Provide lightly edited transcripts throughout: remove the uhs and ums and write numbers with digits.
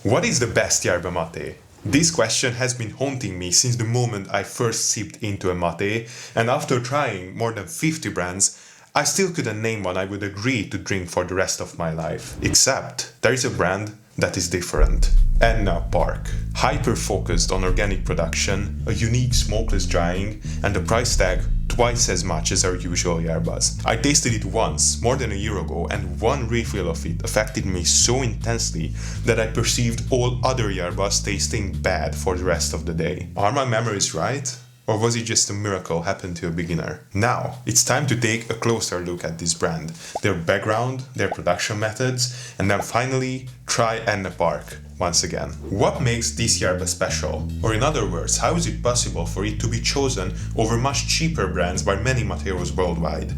What is the best yerba mate? This question has been haunting me since the moment I first sipped into a mate, and after trying more than 50 brands, I still couldn't name one I would agree to drink for the rest of my life. Except there is a brand that is different. Anna Park. Hyper-focused on organic production, a unique smokeless drying, and a price tag twice as much as our usual yerbas. I tasted it once, more than a year ago, and one refill of it affected me so intensely that I perceived all other yerbas tasting bad for the rest of the day. Are my memories right? Or was it just a miracle happened to a beginner? Now, it's time to take a closer look at this brand, their background, their production methods, and then finally try Anna Park once again. What makes this yerba special? Or in other words, how is it possible for it to be chosen over much cheaper brands by many materos worldwide?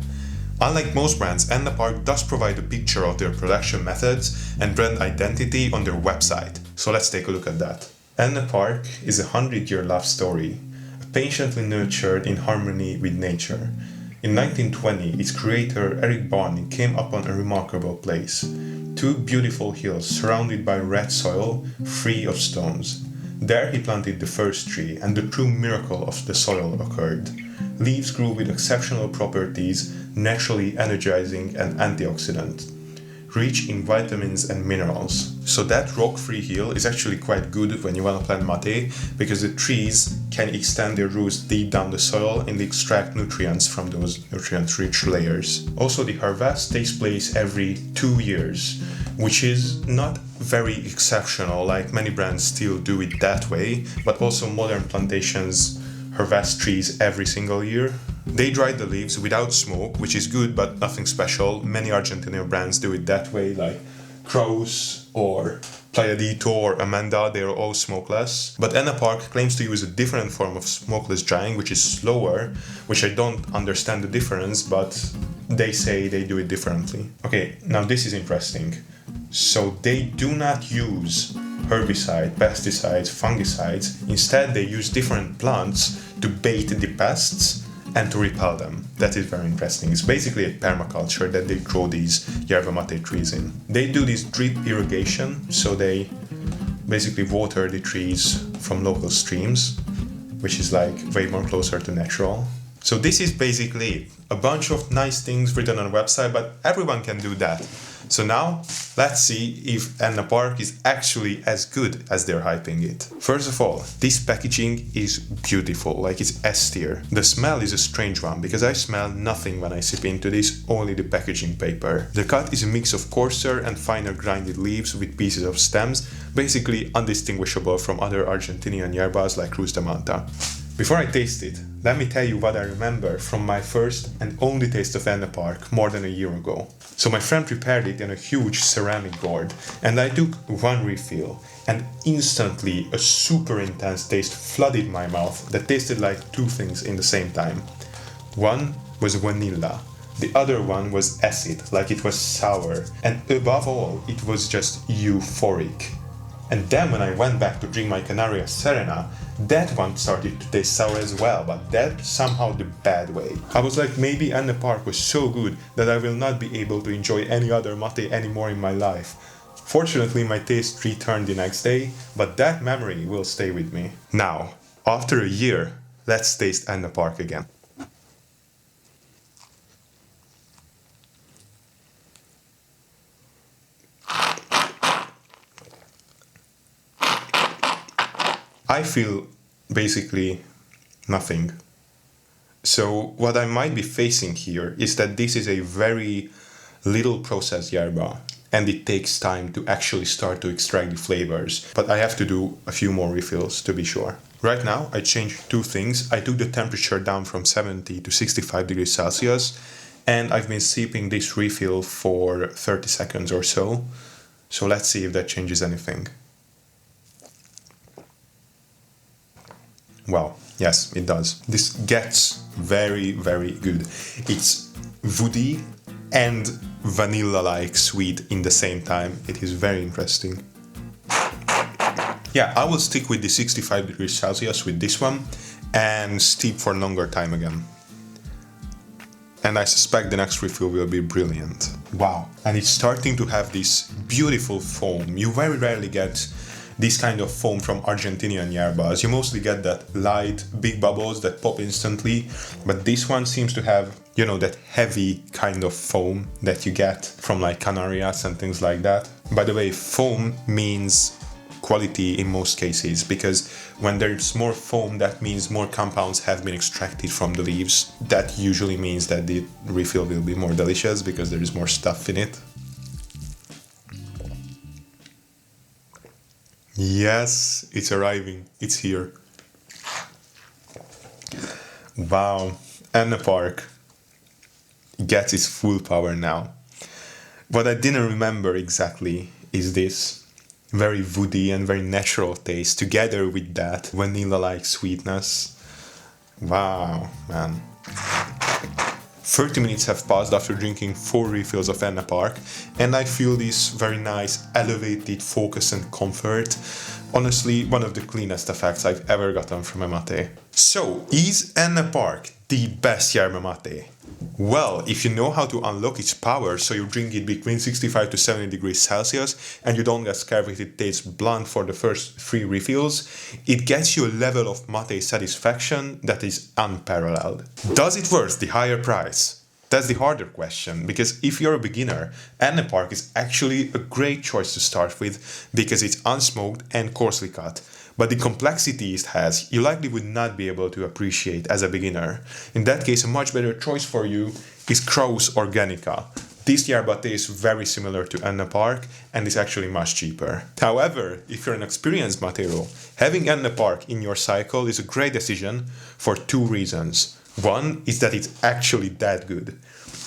Unlike most brands, Anna Park does provide a picture of their production methods and brand identity on their website, so let's take a look at that. Anna Park is a 100-year love story, patiently nurtured in harmony with nature. In 1920, its creator Eric Barney came upon a remarkable place. Two beautiful hills surrounded by red soil, free of stones. There he planted the first tree, and the true miracle of the soil occurred. Leaves grew with exceptional properties, naturally energizing and antioxidant, rich in vitamins and minerals. So that rock-free hill is actually quite good when you want to plant mate, because the trees can extend their roots deep down the soil and extract nutrients from those nutrient-rich layers. Also, the harvest takes place every 2 years, which is not very exceptional, like many brands still do it that way, but also modern plantations harvest trees every single year. They dry the leaves without smoke, which is good but nothing special. Many Argentinian brands do it that way, like Kraus or Playadito or Amanda, they are all smokeless. But Anna Park claims to use a different form of smokeless drying, which is slower, which I don't understand the difference, but they say they do it differently. Okay, now this is interesting. So they do not use herbicide, pesticides, fungicides. Instead, they use different plants to bait the pests and to repel them. That is very interesting. It's basically a permaculture that they grow these yerba mate trees in. They do this drip irrigation, so they basically water the trees from local streams, which is like way more closer to natural. So this is basically a bunch of nice things written on a website, but everyone can do that. So now, let's see if Anna Park is actually as good as they're hyping it. First of all, this packaging is beautiful, like it's S tier. The smell is a strange one, because I smell nothing when I sip into this, only the packaging paper. The cut is a mix of coarser and finer grinded leaves with pieces of stems, basically undistinguishable from other Argentinian yerbas like Cruz de Manta. Before I taste it, let me tell you what I remember from my first and only taste of Anna Park more than a year ago. So my friend prepared it in a huge ceramic gourd, and I took one refill, and instantly a super intense taste flooded my mouth that tasted like two things in the same time. One was vanilla, the other one was acid, like it was sour, and above all, it was just euphoric. And then when I went back to drink my Canaria Serena, that one started to taste sour as well, but that somehow the bad way. I was like, maybe Anna Park was so good that I will not be able to enjoy any other mate anymore in my life. Fortunately, my taste returned the next day, but that memory will stay with me. Now, after a year, let's taste Anna Park again. I feel basically nothing. So what I might be facing here is that this is a very little processed yerba, and it takes time to actually start to extract the flavors. But I have to do a few more refills to be sure. Right now I changed two things. I took the temperature down from 70 to 65 degrees Celsius, and I've been sipping this refill for 30 seconds or so. So let's see if that changes anything. Well, yes, it does. This gets very, very good. It's woody and vanilla-like sweet in the same time. It is very interesting. Yeah, I will stick with the 65 degrees Celsius with this one and steep for a longer time again. And I suspect the next refill will be brilliant. Wow, and it's starting to have this beautiful foam. You very rarely get this kind of foam from Argentinian yerbas. You mostly get that light, big bubbles that pop instantly, but this one seems to have, you know, that heavy kind of foam that you get from like Canarias and things like that. By the way, foam means quality in most cases, because when there's more foam, that means more compounds have been extracted from the leaves. That usually means that the refill will be more delicious because there is more stuff in it. Yes, it's arriving. It's here. Wow. Anna Park gets its full power now. What I didn't remember exactly is this very woody and very natural taste together with that vanilla-like sweetness. Wow, man. 30 minutes have passed after drinking 4 refills of Anna Park, and I feel this very nice elevated focus and comfort. Honestly, one of the cleanest effects I've ever gotten from a mate. So, is Anna Park the best yerba mate? Well, if you know how to unlock its power so you drink it between 65 to 70 degrees Celsius and you don't get scared if it tastes blunt for the first 3 refills, it gets you a level of mate satisfaction that is unparalleled. Does it worth the higher price? That's the harder question, because if you're a beginner, Anna Park is actually a great choice to start with because it's unsmoked and coarsely cut. But the complexity it has, you likely would not be able to appreciate as a beginner. In that case, a much better choice for you is Kraus Organica. This yerba tastes very similar to Anna Park and is actually much cheaper. However, if you're an experienced matero, having Anna Park in your cycle is a great decision for 2 reasons. One is that it's actually that good.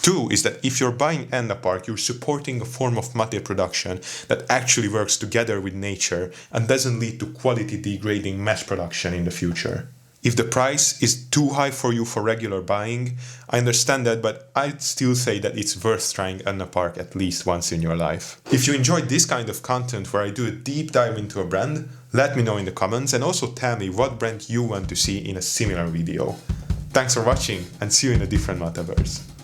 2 is that if you're buying Anna Park, you're supporting a form of mate production that actually works together with nature and doesn't lead to quality degrading mass production in the future. If the price is too high for you for regular buying, I understand that, but I'd still say that it's worth trying Anna Park at least once in your life. If you enjoyed this kind of content where I do a deep dive into a brand, let me know in the comments and also tell me what brand you want to see in a similar video. Thanks for watching and see you in a different Mateverse.